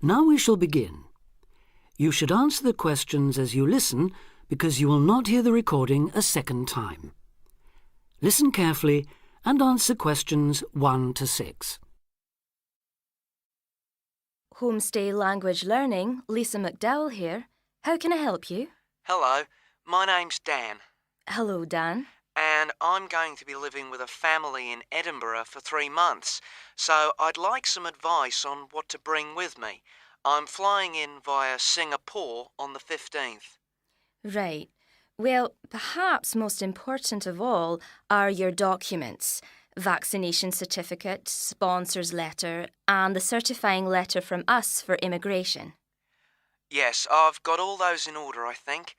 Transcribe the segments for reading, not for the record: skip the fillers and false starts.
Now we shall begin. You should answer the questions as you listen because you will not hear the recording a second time. Listen carefully and answer questions 1 to 6. Homestay Language Learning, Lisa McDowell here. How can I help you? Hello, my name's Dan, Hello, Dan. and I'm going to be living with a family in Edinburgh for 3 months, so I'd like some advice on what to bring with me. I'm flying in via Singapore on the 15th. Right. Well, perhaps most important of all are your documents. Vaccination certificate, sponsor's letter, and the certifying letter from us for immigration. Yes, I've got all those in order, I think.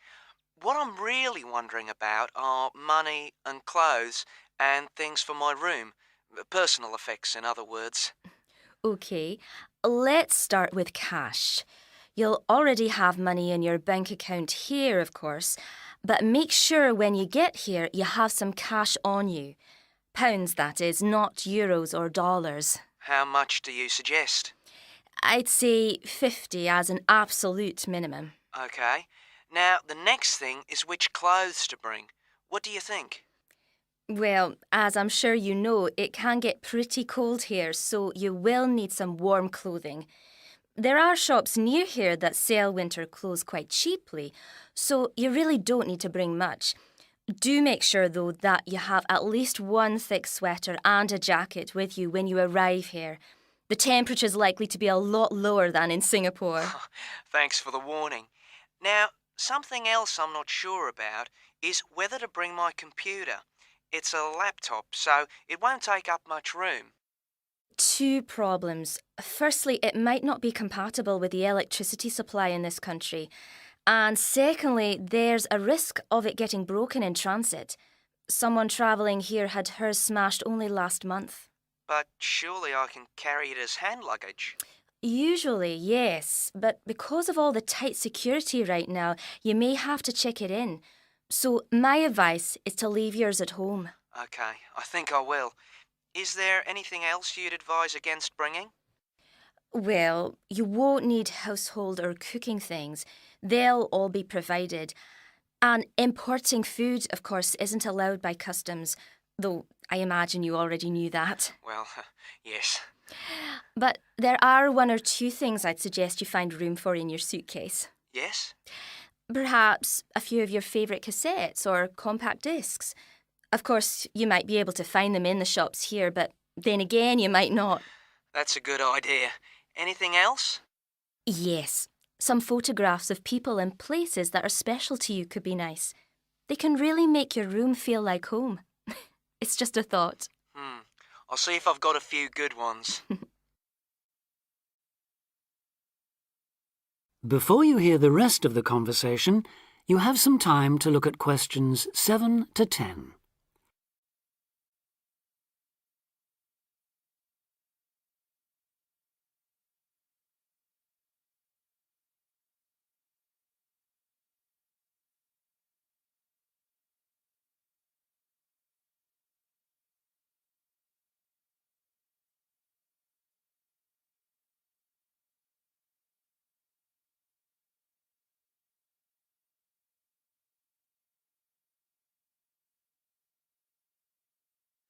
What I'm really wondering about are money and clothes and things for my room. Personal effects, in other words. OK, let's start with cash. You'll already have money in your bank account here, of course, but make sure when you get here you have some cash on you. Pounds, that is, not euros or dollars. How much do you suggest? I'd say 50 as an absolute minimum. OK. Now, the next thing is which clothes to bring. What do you think? Well, as I'm sure you know, it can get pretty cold here, so you will need some warm clothing. There are shops near here that sell winter clothes quite cheaply, so you really don't need to bring much. Do make sure, though, that you have at least one thick sweater and a jacket with you when you arrive here. The temperature's likely to be a lot lower than in Singapore. Thanks for the warning. Now, something else I'm not sure about is whether to bring my computer. It's a laptop, so it won't take up much room. 2 problems. Firstly, it might not be compatible with the electricity supply in this country. And secondly, there's a risk of it getting broken in transit. Someone travelling here had hers smashed only last month. But surely I can carry it as hand luggage. Usually, yes, but because of all the tight security right now, you may have to check it in. So my advice is to leave yours at home. OK, I think I will. Is there anything else you'd advise against bringing? Well, you won't need household or cooking things. They'll all be provided. And importing food, of course, isn't allowed by customs, though I imagine you already knew that. Well, yes. But there are 1 or 2 things I'd suggest you find room for in your suitcase. Yes? Perhaps a few of your favourite cassettes or compact discs. Of course, you might be able to find them in the shops here, but then again, you might not. That's a good idea. Anything else? Yes, some photographs of people and places that are special to you could be nice. They can really make your room feel like home. It's just a thought. I'll see if I've got a few good ones. Before you hear the rest of the conversation, you have some time to look at questions 7 to 10.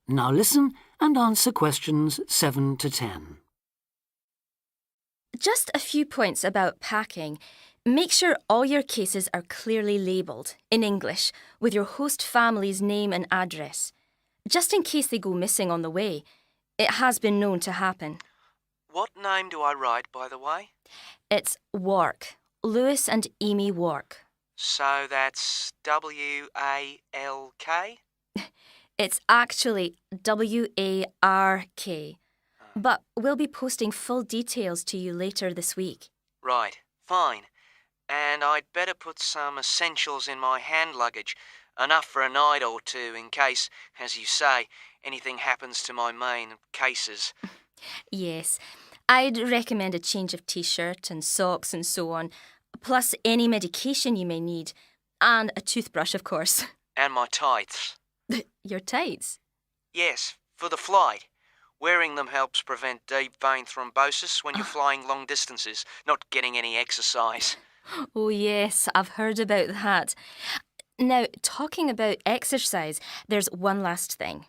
Now listen and answer questions 7 to 10. Just a few points about packing. Make sure all your cases are clearly labelled, in English, with your host family's name and address. Just in case they go missing on the way. It has been known to happen. What name do I write, by the way? It's Wark. Lewis and Amy Wark. So that's W-A-L-K? It's actually W-A-R-K. But we'll be posting full details to you later this week. Right, fine. And I'd better put some essentials in my hand luggage, enough for a night or 2 in case, as you say, anything happens to my main cases. Yes, I'd recommend a change of t-shirt and socks and so on, plus any medication you may need, and a toothbrush, of course. And my tights. Your tights? Yes, for the flight. Wearing them helps prevent deep vein thrombosis when you're flying long distances, not getting any exercise. Oh, yes, I've heard about that. Now, talking about exercise, there's one last thing.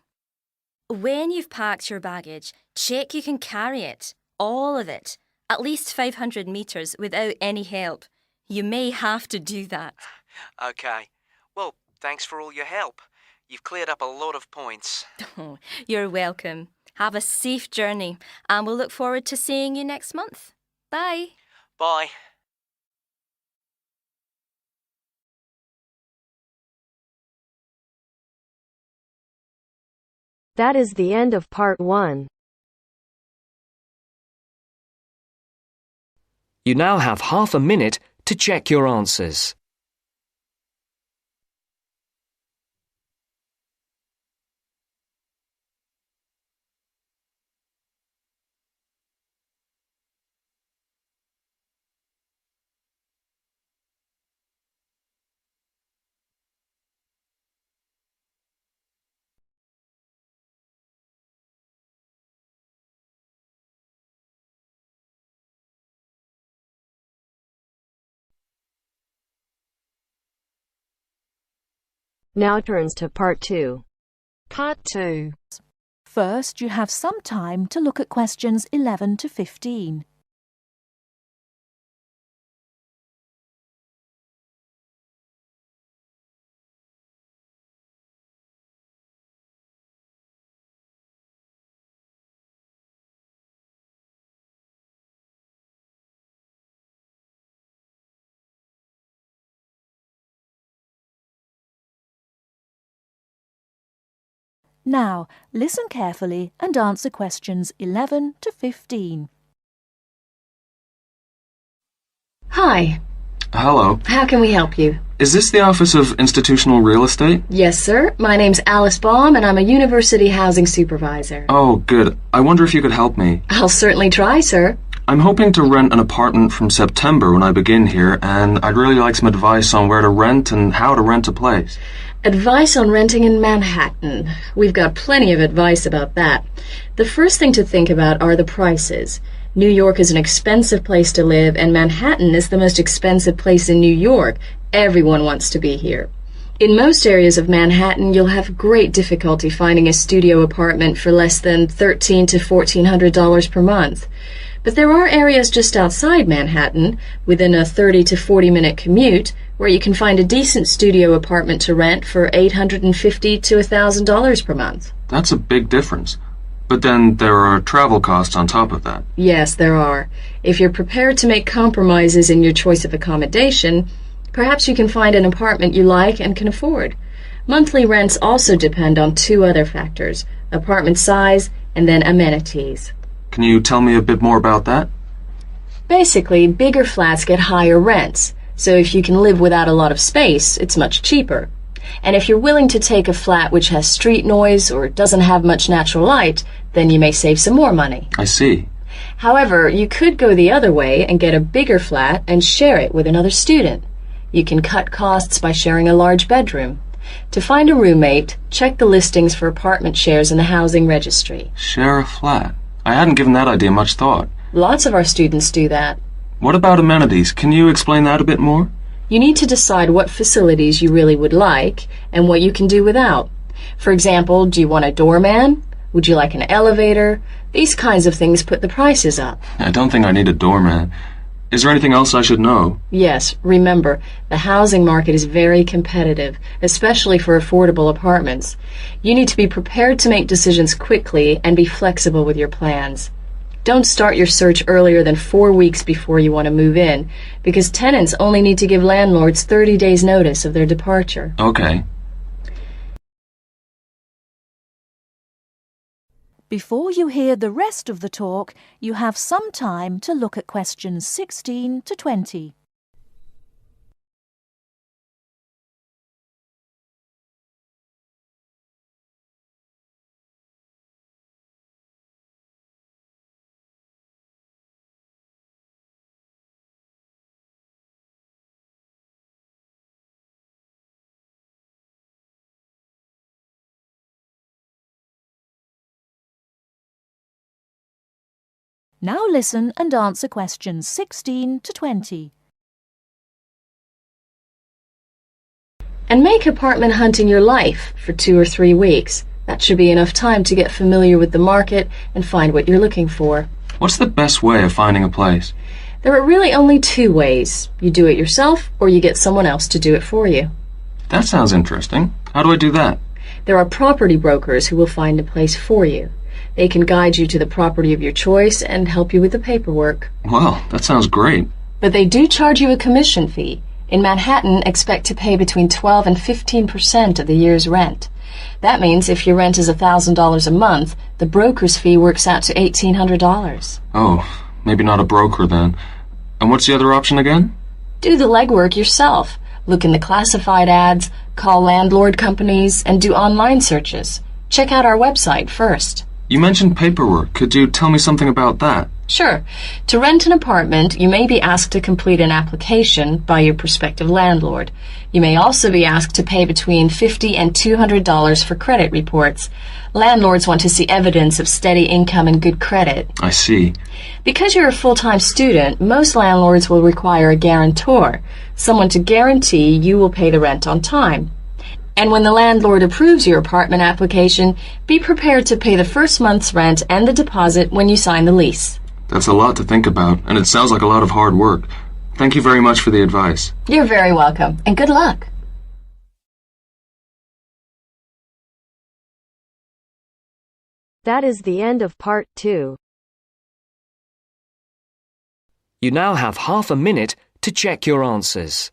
When you've packed your baggage, check you can carry it, all of it, at least 500 metres without any help. You may have to do that. Okay. Well, thanks for all your help. You've cleared up a lot of points. Oh, you're welcome. Have a safe journey, and we'll look forward to seeing you next month. Bye. Bye. That is the end of part 1. You now have half a minute to check your answers. Now turns to part 2. Part 2. First, you have some time to look at questions 11 to 15. Now, listen carefully and answer questions 11 to 15. Hi, Hello. how can we help you? Is this the Office of Institutional Real Estate? Yes, sir. My name's Alice Baum, and I'm a university housing supervisor. Oh, good. I wonder if you could help me. I'll certainly try, sir. I'm hoping to rent an apartment from September when I begin here, and I'd really like some advice on where to rent and how to rent a place. Advice on renting in Manhattan. We've got plenty of advice about that. The first thing to think about are the prices. New York is an expensive place to live, and Manhattan is the most expensive place in New York. Everyone wants to be here. In most areas of Manhattan, you'll have great difficulty finding a studio apartment for less than $1,300 to $1,400 per month. But there are areas just outside Manhattan, within a 30 to 40-minute commute, where you can find a decent studio apartment to rent for $850 to $1,000 per month. That's a big difference. But then there are travel costs on top of that. Yes, there are. If you're prepared to make compromises in your choice of accommodation, perhaps you can find an apartment you like and can afford. Monthly rents also depend on 2 other factors: apartment size and then amenities. Can you tell me a bit more about that? Basically, bigger flats get higher rents, so if you can live without a lot of space, it's much cheaper. And if you're willing to take a flat which has street noise or doesn't have much natural light, then you may save some more money. I see. However, you could go the other way and get a bigger flat and share it with another student. You can cut costs by sharing a large bedroom. To find a roommate, check the listings for apartment shares in the housing registry. Share a flat. I hadn't given that idea much thought. Lots of our students do that. What about amenities? Can you explain that a bit more? You need to decide what facilities you really would like and what you can do without. For example, do you want a doorman? Would you like an elevator? These kinds of things put the prices up. I don't think I need a doorman. Is there anything else I should know? Yes, remember, the housing market is very competitive, especially for affordable apartments. You need to be prepared to make decisions quickly and be flexible with your plans. Don't start your search earlier than 4 weeks before you want to move in, because tenants only need to give landlords 30 days notice of their departure. Okay. Before you hear the rest of the talk, you have some time to look at questions 16 to 20. Now listen and answer questions 16 to 20. And make apartment hunting your life for 2 or 3 weeks. That should be enough time to get familiar with the market and find what you're looking for. What's the best way of finding a place? There are really only 2 ways. You do it yourself or you get someone else to do it for you. That sounds interesting. How do I do that? There are property brokers who will find a place for you. They can guide you to the property of your choice and help you with the paperwork. Well, that sounds great. But they do charge you a commission fee. In Manhattan, expect to pay between 12 and 15% of the year's rent. That means if your rent is $1,000 a month, the broker's fee works out to $1,800. Oh, maybe not a broker then. And what's the other option again? Do the legwork yourself. Look in the classified ads, call landlord companies, and do online searches. Check out our website first. You mentioned paperwork. Could you tell me something about that? Sure. To rent an apartment, you may be asked to complete an application by your prospective landlord. You may also be asked to pay between $50 and $200 for credit reports. Landlords want to see evidence of steady income and good credit. I see. Because you're a full-time student, most landlords will require a guarantor, someone to guarantee you will pay the rent on time. And when the landlord approves your apartment application, be prepared to pay the first month's rent and the deposit when you sign the lease. That's a lot to think about, and it sounds like a lot of hard work. Thank you very much for the advice. You're very welcome, and good luck. That is the end of part 2. You now have half a minute to check your answers.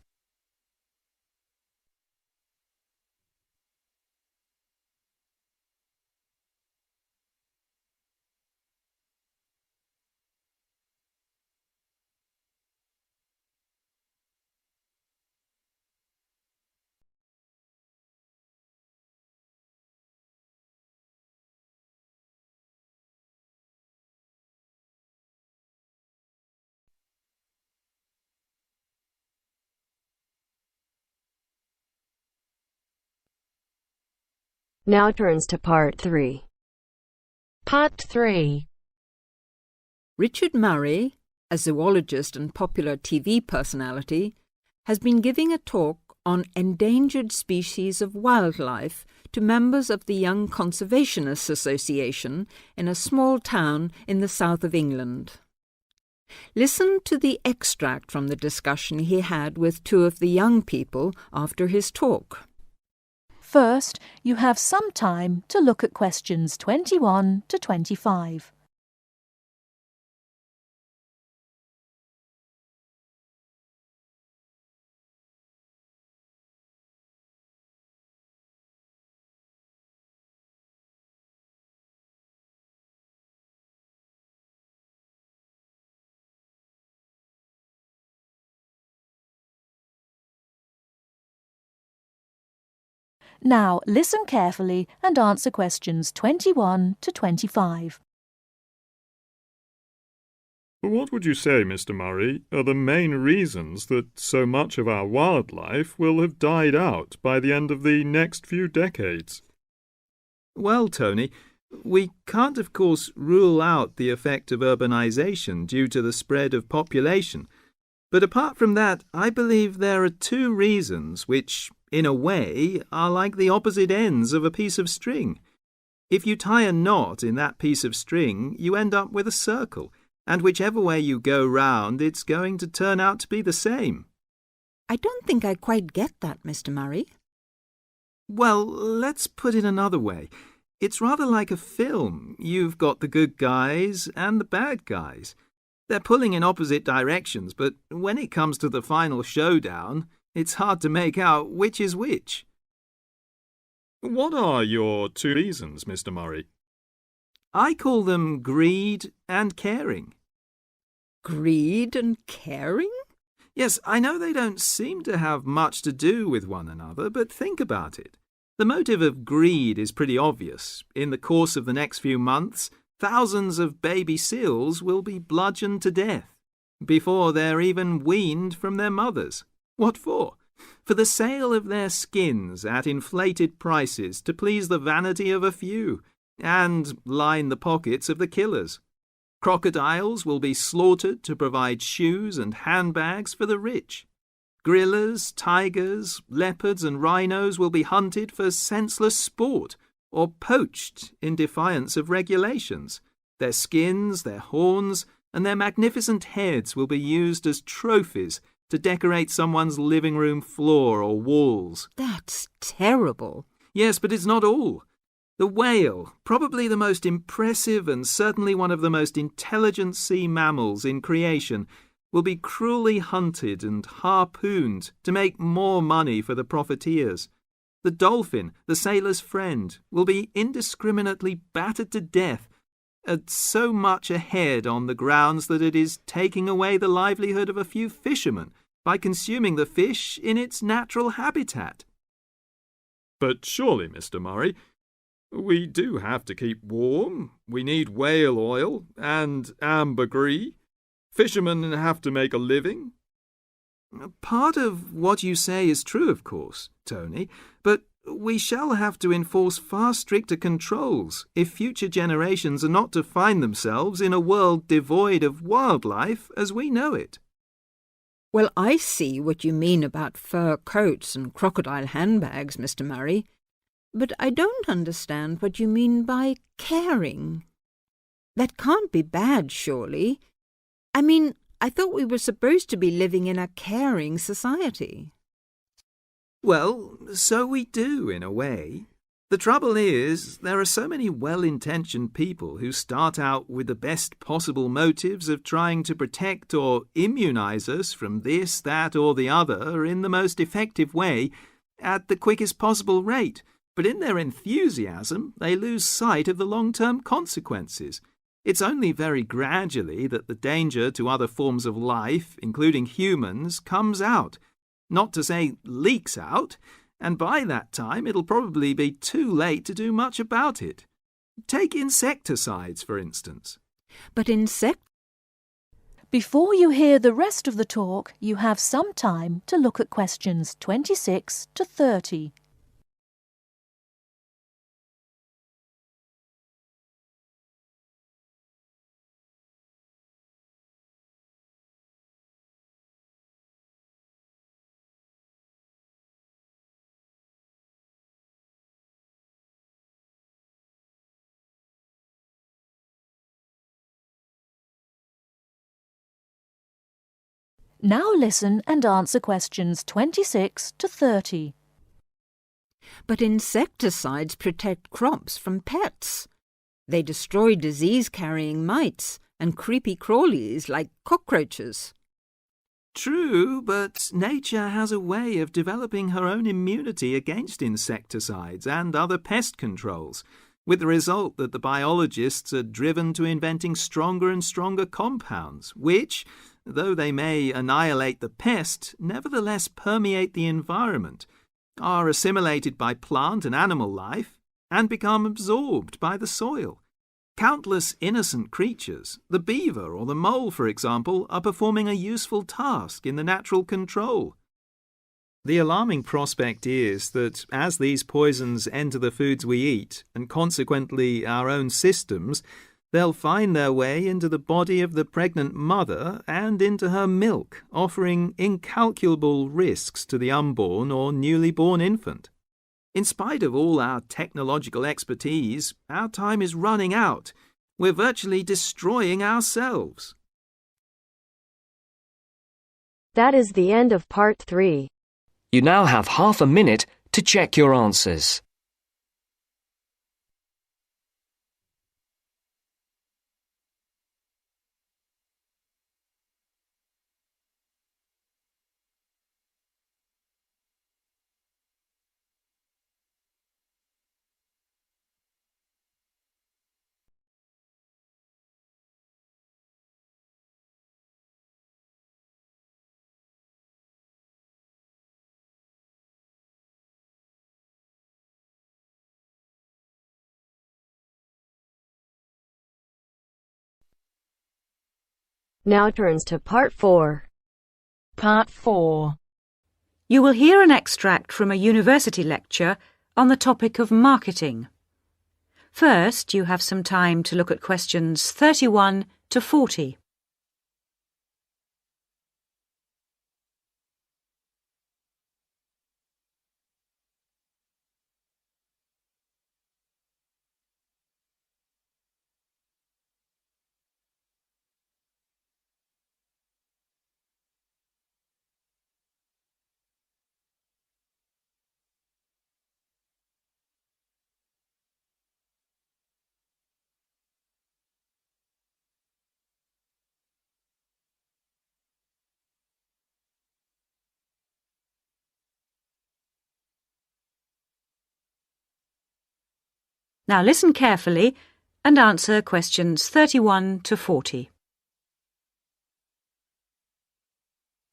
Now turns to part 3. Part 3. Richard Murray, a zoologist and popular TV personality, has been giving a talk on endangered species of wildlife to members of the Young Conservationists Association in a small town in the south of England. Listen to the extract from the discussion he had with 2 of the young people after his talk. First, you have some time to look at questions 21 to 25. Now listen carefully and answer questions 21 to 25. What would you say, Mr. Murray, are the main reasons that so much of our wildlife will have died out by the end of the next few decades? Well, Tony, we can't, of course, rule out the effect of urbanisation due to the spread of population. But apart from that, I believe there are 2 reasons which, in a way, are like the opposite ends of a piece of string. If you tie a knot in that piece of string, you end up with a circle, and whichever way you go round, it's going to turn out to be the same. I don't think I quite get that, Mr. Murray. Well, let's put it another way. It's rather like a film. You've got the good guys and the bad guys. They're pulling in opposite directions, but when it comes to the final showdown, it's hard to make out which is which. What are your 2 reasons, Mr. Murray? I call them greed and caring. Greed and caring? Yes, I know they don't seem to have much to do with one another, but think about it. The motive of greed is pretty obvious. In the course of the next few months, thousands of baby seals will be bludgeoned to death before they're even weaned from their mothers. What for? For the sale of their skins at inflated prices to please the vanity of a few and line the pockets of the killers. Crocodiles will be slaughtered to provide shoes and handbags for the rich. Gorillas, tigers, leopards and rhinos will be hunted for senseless sport or poached in defiance of regulations. Their skins, their horns, and their magnificent heads will be used as trophies to decorate someone's living room floor or walls. That's terrible. Yes, but it's not all. The whale, probably the most impressive and certainly one of the most intelligent sea mammals in creation, will be cruelly hunted and harpooned to make more money for the profiteers. The dolphin, the sailor's friend, will be indiscriminately battered to death at so much a head on the grounds that it is taking away the livelihood of a few fishermen by consuming the fish in its natural habitat. But surely, Mr. Murray, we do have to keep warm. We need whale oil and ambergris. Fishermen have to make a living. Part of what you say is true, of course, Tony, but we shall have to enforce far stricter controls if future generations are not to find themselves in a world devoid of wildlife as we know it. Well, I see what you mean about fur coats and crocodile handbags, Mr. Murray, but I don't understand what you mean by caring. That can't be bad, surely. I mean, I thought we were supposed to be living in a caring society. Well, so we do, in a way. The trouble is, there are so many well-intentioned people who start out with the best possible motives of trying to protect or immunize us from this, that, or the other in the most effective way at the quickest possible rate. But in their enthusiasm, they lose sight of the long-term consequences. It's only very gradually that the danger to other forms of life, including humans, comes out. Not to say leaks out, and by that time it'll probably be too late to do much about it. Take insecticides, for instance. But Before you hear the rest of the talk, you have some time to look at questions 26 to 30. Now listen and answer questions 26 to 30. But insecticides protect crops from pests. They destroy disease-carrying mites and creepy crawlies like cockroaches. True, but nature has a way of developing her own immunity against insecticides and other pest controls, with the result that the biologists are driven to inventing stronger and stronger compounds, which, though they may annihilate the pest, nevertheless permeate the environment, are assimilated by plant and animal life, and become absorbed by the soil. Countless innocent creatures, the beaver or the mole, for example, are performing a useful task in the natural control. The alarming prospect is that as these poisons enter the foods we eat, and consequently our own systems, they'll find their way into the body of the pregnant mother and into her milk, offering incalculable risks to the unborn or newly born infant. In spite of all our technological expertise, our time is running out. We're virtually destroying ourselves. That is the end of part 3. You now have half a minute to check your answers. Now turns to part 4. Part 4. You will hear an extract from a university lecture on the topic of marketing. First, you have some time to look at questions 31 to 40. Now listen carefully and answer questions 31 to 40.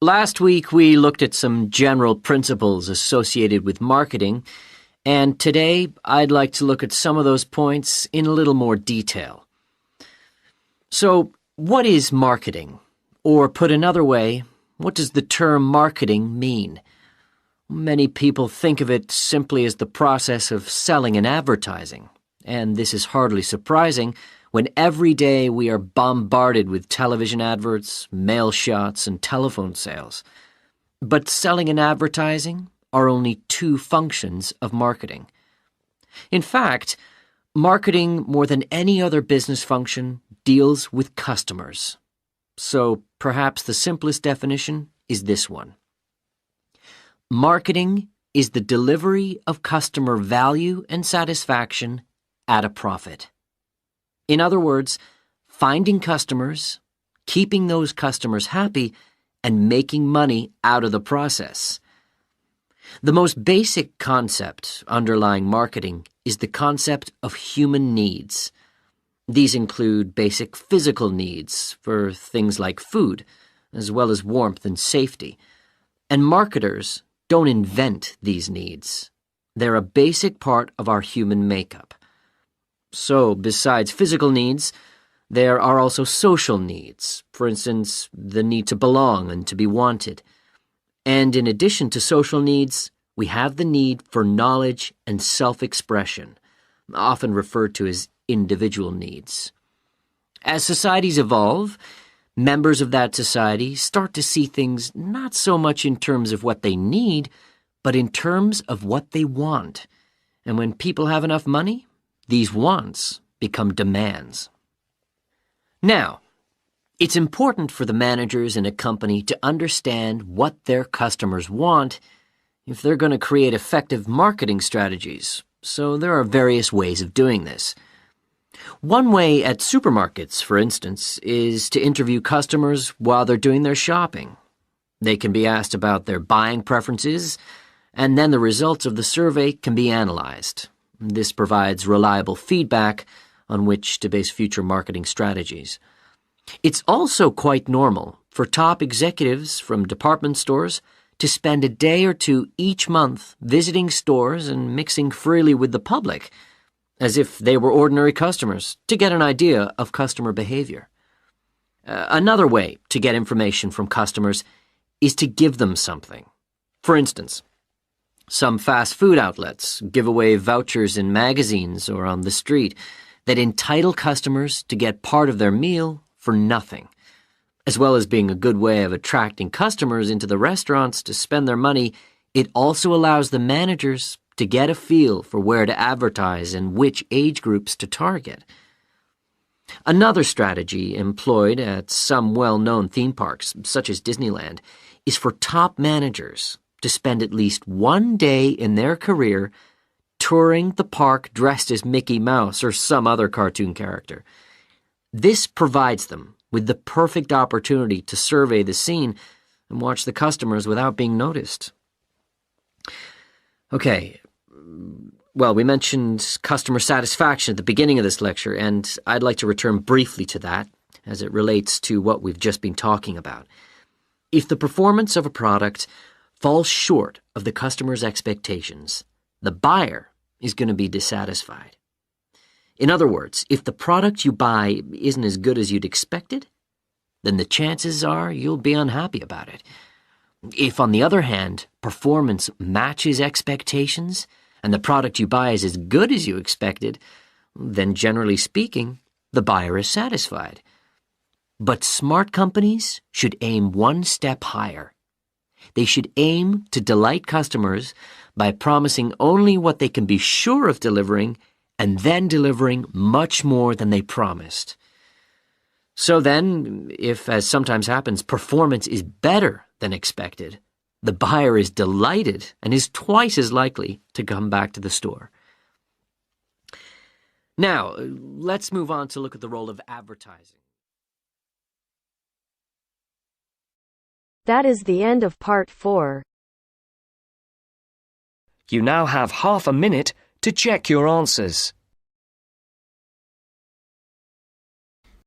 Last week we looked at some general principles associated with marketing, and today I'd like to look at some of those points in a little more detail. So, what is marketing? Or put another way, what does the term marketing mean? Many people think of it simply as the process of selling and advertising. And this is hardly surprising when every day we are bombarded with television adverts, mail shots, and telephone sales. But selling and advertising are only two functions of marketing. In fact, marketing, more than any other business function, deals with customers. So perhaps the simplest definition is this one. Marketing is the delivery of customer value and satisfaction at a profit. In other words, finding customers, keeping those customers happy, and making money out of the process. The most basic concept underlying marketing is the concept of human needs. These include basic physical needs for things like food, as well as warmth and safety. And marketers don't invent these needs. They're a basic part of our human makeup. So, besides physical needs, there are also social needs, for instance, the need to belong and to be wanted. And in addition to social needs, we have the need for knowledge and self-expression, often referred to as individual needs. As societies evolve, members of that society start to see things not so much in terms of what they need, but in terms of what they want. And when people have enough money, these wants become demands. Now, it's important for the managers in a company to understand what their customers want if they're going to create effective marketing strategies, so there are various ways of doing this. One way at supermarkets, for instance, is to interview customers while they're doing their shopping. They can be asked about their buying preferences, and then the results of the survey can be analyzed. This provides reliable feedback on which to base future marketing strategies. It's also quite normal for top executives from department stores to spend a day or two each month visiting stores and mixing freely with the public, as if they were ordinary customers, to get an idea of customer behavior. Another way to get information from customers is to give them something. For instance, some fast food outlets give away vouchers in magazines or on the street that entitle customers to get part of their meal for nothing. As well as being a good way of attracting customers into the restaurants to spend their money, it also allows the managers to get a feel for where to advertise and which age groups to target. Another strategy employed at some well-known theme parks, such as Disneyland, is for top managers to spend at least one day in their career touring the park dressed as Mickey Mouse or some other cartoon character. This provides them with the perfect opportunity to survey the scene and watch the customers without being noticed. Okay, well, we mentioned customer satisfaction at the beginning of this lecture, and I'd like to return briefly to that as it relates to what we've just been talking about. If the performance of a product falls short of the customer's expectations, the buyer is going to be dissatisfied. In other words, if the product you buy isn't as good as you'd expected, then the chances are you'll be unhappy about it. If, on the other hand, performance matches expectations and the product you buy is as good as you expected, then generally speaking, the buyer is satisfied. But smart companies should aim one step higher. They should aim to delight customers by promising only what they can be sure of delivering and then delivering much more than they promised. So then, if, as sometimes happens, performance is better than expected, the buyer is delighted and is twice as likely to come back to the store. Now, let's move on to look at the role of advertising. That is the end of part 4. You now have half a minute to check your answers.